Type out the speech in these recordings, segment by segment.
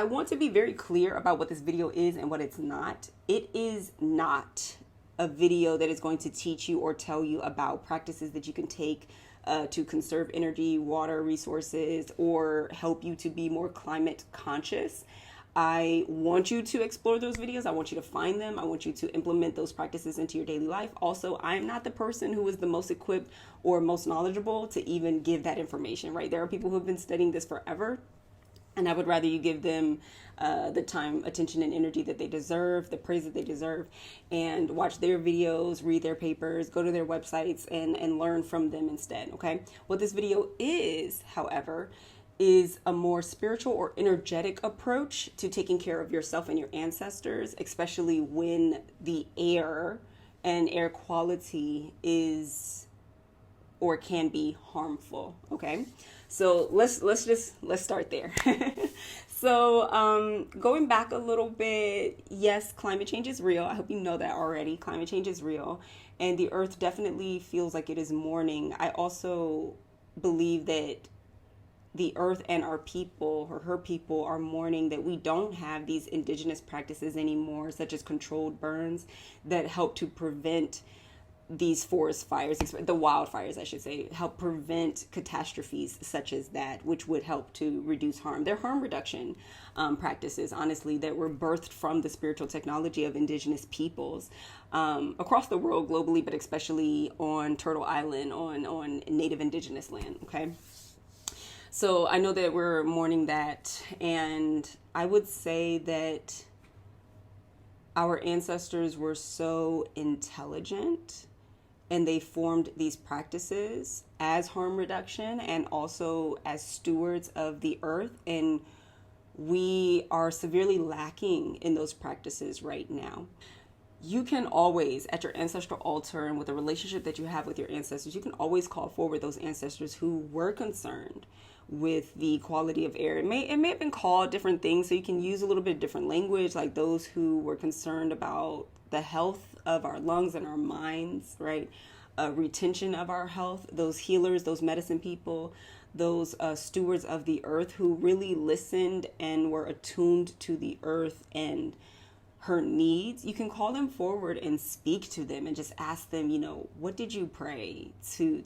I want to be very clear about what this video is and what it's not. It is not a video that is going to teach you or tell you about practices that you can take to conserve energy, water, resources, or help you to be more climate conscious. I want you to explore those videos. I want you to find them. I want you to implement those practices into your daily life. Also, I'm not the person who is the most equipped or most knowledgeable to even give that information, right? There are people who have been studying this forever, and I would rather you give them the time, attention, and energy that they deserve, the praise that they deserve, and watch their videos, read their papers, go to their websites, and learn from them instead, okay? What this video is, however, is a more spiritual or energetic approach to taking care of yourself and your ancestors, especially when the air and air quality is or can be harmful. Okay, so let's start there. So going back a little bit, yes, climate change is real. I hope you know that already. Climate change is real, and the earth definitely feels like it is mourning. I also believe that the earth and our people, or her people, are mourning that we don't have these indigenous practices anymore, such as controlled burns that help to prevent these forest fires, the wildfires, I should say, help prevent catastrophes such as that, which would help to reduce harm. They're harm reduction practices, honestly, that were birthed from the spiritual technology of indigenous peoples across the world globally, but especially on Turtle Island, on native indigenous land, okay? So I know that we're mourning that, and I would say that our ancestors were so intelligent, and they formed these practices as harm reduction and also as stewards of the earth. And we are severely lacking in those practices right now. You can always, at your ancestral altar and with the relationship that you have with your ancestors, you can always call forward those ancestors who were concerned with the quality of air. It may have been called different things, so you can use a little bit of different language, like those who were concerned about the health of our lungs and our minds, right? Retention of our health, those healers, those medicine people, those stewards of the earth who really listened and were attuned to the earth and her needs. You can call them forward and speak to them and just ask them, what did you pray to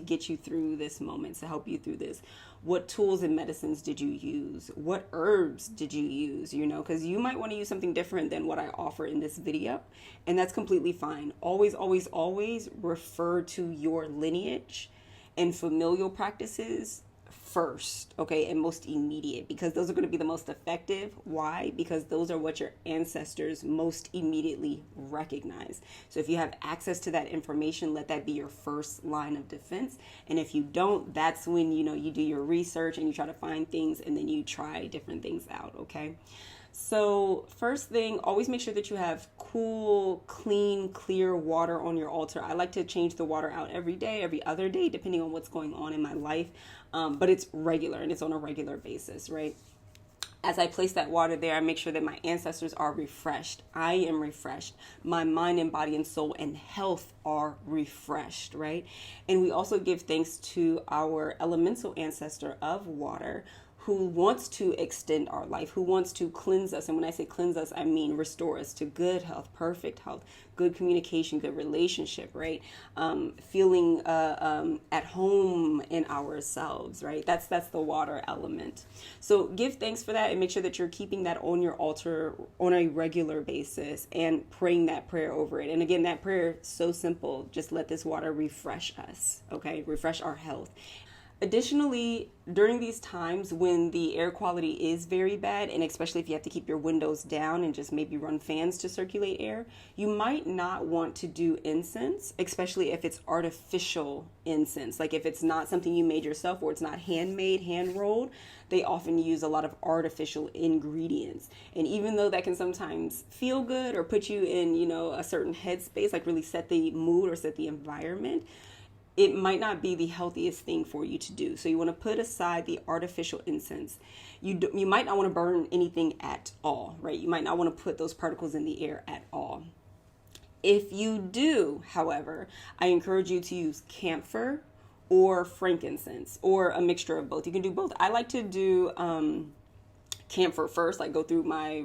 get you through this moment, to help you through this? What tools and medicines did you use? What herbs did you use? Because you might want to use something different than what I offer in this video, and that's completely fine. Always, always, always refer to your lineage and familial practices first, okay, and most immediate, because those are going to be the most effective. Why? Because those are what your ancestors most immediately recognize. So if you have access to that information, let that be your first line of defense. And if you don't, that's when you do your research and you try to find things, and then you try different things out, okay? So first thing, always make sure that you have cool, clean, clear water on your altar. I like to change the water out every day, every other day, depending on what's going on in my life. But it's regular and it's on a regular basis, right? As I place that water there, I make sure that my ancestors are refreshed. I am refreshed. My mind and body and soul and health are refreshed, right? And we also give thanks to our elemental ancestor of water, who wants to extend our life, who wants to cleanse us. And when I say cleanse us, I mean restore us to good health, perfect health, good communication, good relationship, right? Feeling at home in ourselves, right? That's the water element. So give thanks for that and make sure that you're keeping that on your altar on a regular basis and praying that prayer over it. And again, that prayer is so simple. Just let this water refresh us, okay? Refresh our health. Additionally, during these times when the air quality is very bad, and especially if you have to keep your windows down and just maybe run fans to circulate air, you might not want to do incense, especially if it's artificial incense. Like if it's not something you made yourself or it's not handmade, hand rolled, they often use a lot of artificial ingredients. And even though that can sometimes feel good or put you in, a certain headspace, like really set the mood or set the environment, it might not be the healthiest thing for you to do. So you want to put aside the artificial incense. You might not want to burn anything at all, right? You might not want to put those particles in the air at all. If you do, however, I encourage you to use camphor or frankincense or a mixture of both. You can do both. I like to do camphor first, like go through my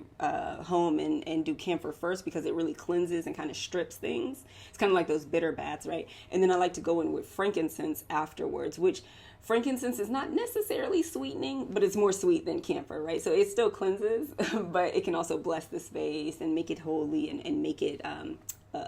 home and do camphor first because it really cleanses and kind of strips things. It's kind of like those bitter baths, right? And then I like to go in with frankincense afterwards, which frankincense is not necessarily sweetening, but it's more sweet than camphor, right? So it still cleanses, but it can also bless the space and make it holy and make it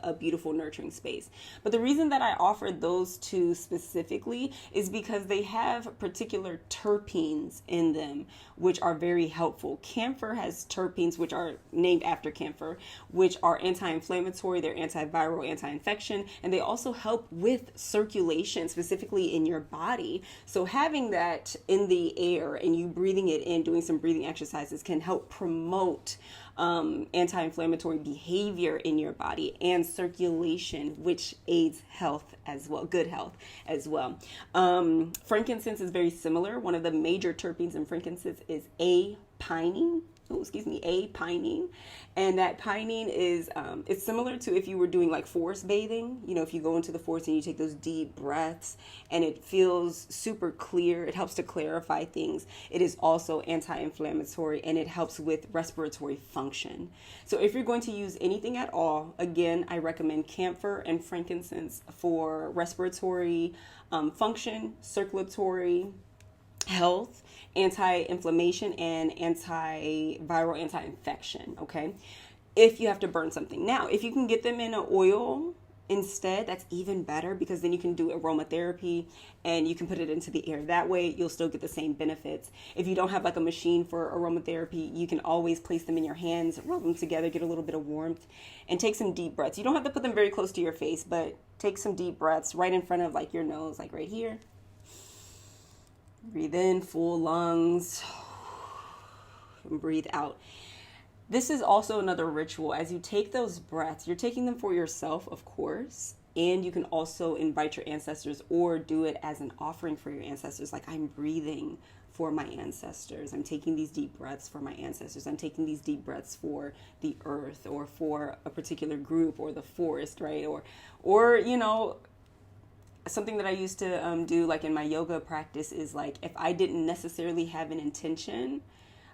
a beautiful, nurturing space. But the reason that I offered those two specifically is because they have particular terpenes in them, which are very helpful. Camphor has terpenes, which are named after camphor, which are anti-inflammatory, they're antiviral, anti-infection, and they also help with circulation, specifically in your body. So having that in the air and you breathing it in, doing some breathing exercises can help promote anti-inflammatory behavior in your body and circulation, which aids health as well, good health as well. Frankincense is very similar. One of the major terpenes in frankincense is A-pinene. A-pinene. And that pinene is, it's similar to if you were doing like forest bathing. You know, if you go into the forest and you take those deep breaths and it feels super clear, it helps to clarify things. It is also anti-inflammatory and it helps with respiratory function. So if you're going to use anything at all, again, I recommend camphor and frankincense for respiratory function, circulatory health, anti-inflammation, and antiviral, anti-infection, okay? If you have to burn something. Now, if you can get them in an oil instead, that's even better because then you can do aromatherapy and you can put it into the air. That way, you'll still get the same benefits. If you don't have like a machine for aromatherapy, you can always place them in your hands, rub them together, get a little bit of warmth, and take some deep breaths. You don't have to put them very close to your face, but take some deep breaths right in front of like your nose, like right here. Breathe in, full lungs, and breathe out. This is also another ritual. As you take those breaths, you're taking them for yourself, of course, and you can also invite your ancestors or do it as an offering for your ancestors. Like, I'm breathing for my ancestors. I'm taking these deep breaths for my ancestors. I'm taking these deep breaths for the earth or for a particular group or the forest, right? Or you know, something that I used to do like in my yoga practice is like, if I didn't necessarily have an intention,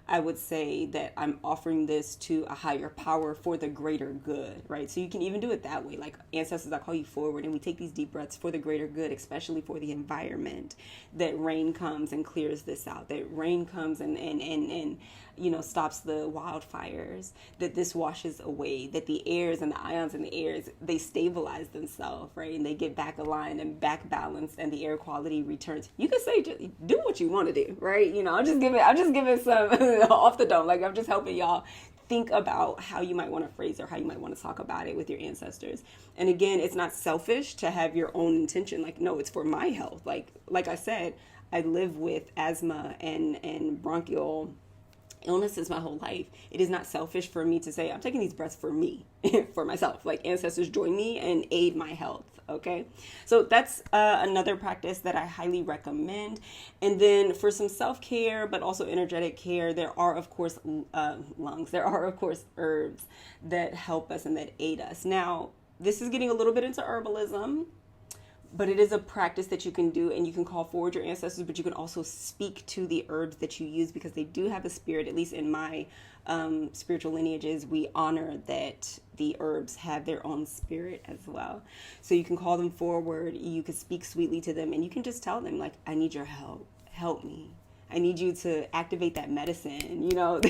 I would say that I'm offering this to a higher power for the greater good, right? So you can even do it that way. Like, ancestors, I call you forward, and we take these deep breaths for the greater good, especially for the environment, that rain comes and clears this out, that rain comes and you know, stops the wildfires, that this washes away, that the airs and the ions in the airs, they stabilize themselves, right? And they get back aligned and back balanced and the air quality returns. You could say, just do what you want to do, right? You know, I'm just giving some off the dome. Like, I'm just helping y'all think about how you might want to phrase or how you might want to talk about it with your ancestors. And again, it's not selfish to have your own intention. Like, no, it's for my health. Like I said, I live with asthma and bronchial illnesses my whole life. It is not selfish for me to say, I'm taking these breaths for me, for myself. Like, ancestors join me and aid my health. Okay, so that's another practice that I highly recommend. And then for some self-care, but also energetic care, there are, of course, lungs. There are, of course, herbs that help us and that aid us. Now, this is getting a little bit into herbalism, but it is a practice that you can do, and you can call forward your ancestors, but you can also speak to the herbs that you use because they do have a spirit. At least in my spiritual lineages, we honor that the herbs have their own spirit as well. So you can call them forward, you can speak sweetly to them, and you can just tell them, like, I need your help. Help me. I need you to activate that medicine, you know,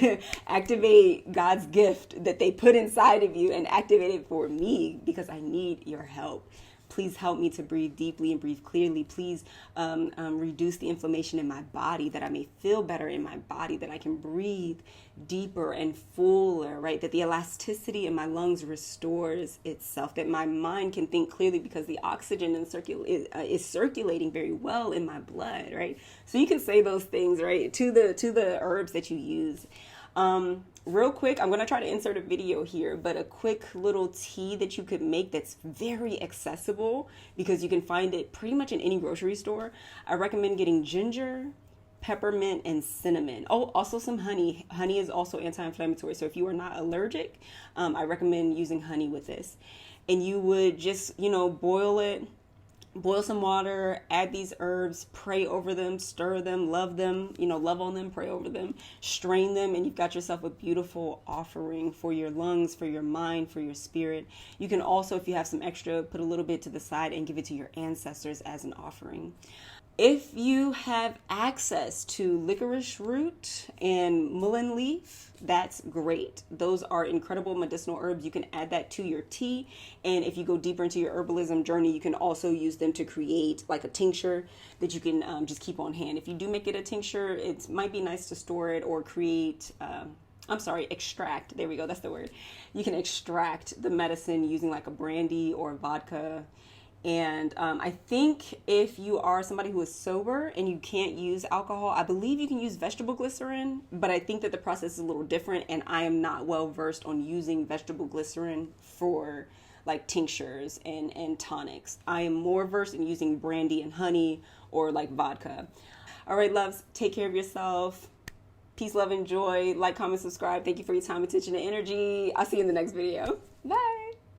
activate God's gift that they put inside of you and activate it for me because I need your help. Please help me to breathe deeply and breathe clearly. Please reduce the inflammation in my body, that I may feel better in my body, that I can breathe deeper and fuller, right? That the elasticity in my lungs restores itself, that my mind can think clearly because the oxygen is circulating very well in my blood, right? So you can say those things, right, to the herbs that you use. Real quick, I'm going to try to insert a video here, but a quick little tea that you could make that's very accessible because you can find it pretty much in any grocery store. I recommend getting ginger, peppermint, and cinnamon. Oh, also some honey. Honey is also anti-inflammatory. So if you are not allergic, I recommend using honey with this. And you would just, you know, boil it Boil some water, add these herbs, pray over them, stir them, love them, love on them, pray over them, strain them, and you've got yourself a beautiful offering for your lungs, for your mind, for your spirit. You can also, if you have some extra, put a little bit to the side and give it to your ancestors as an offering. If you have access to licorice root and mullein leaf, that's great. Those are incredible medicinal herbs. You can add that to your tea. And if you go deeper into your herbalism journey, you can also use them to create like a tincture that you can just keep on hand. If you do make it a tincture, it might be nice to store it or create, extract. There we go. That's the word. You can extract the medicine using like a brandy or vodka. And I think if you are somebody who is sober and you can't use alcohol, I believe you can use vegetable glycerin, but I think that the process is a little different, and I am not well versed on using vegetable glycerin for like tinctures and tonics. I am more versed in using brandy and honey or like vodka. All right, loves, take care of yourself. Peace, love, and joy. Like, comment, subscribe. Thank you for your time, attention, and energy. I'll see you in the next video. Bye.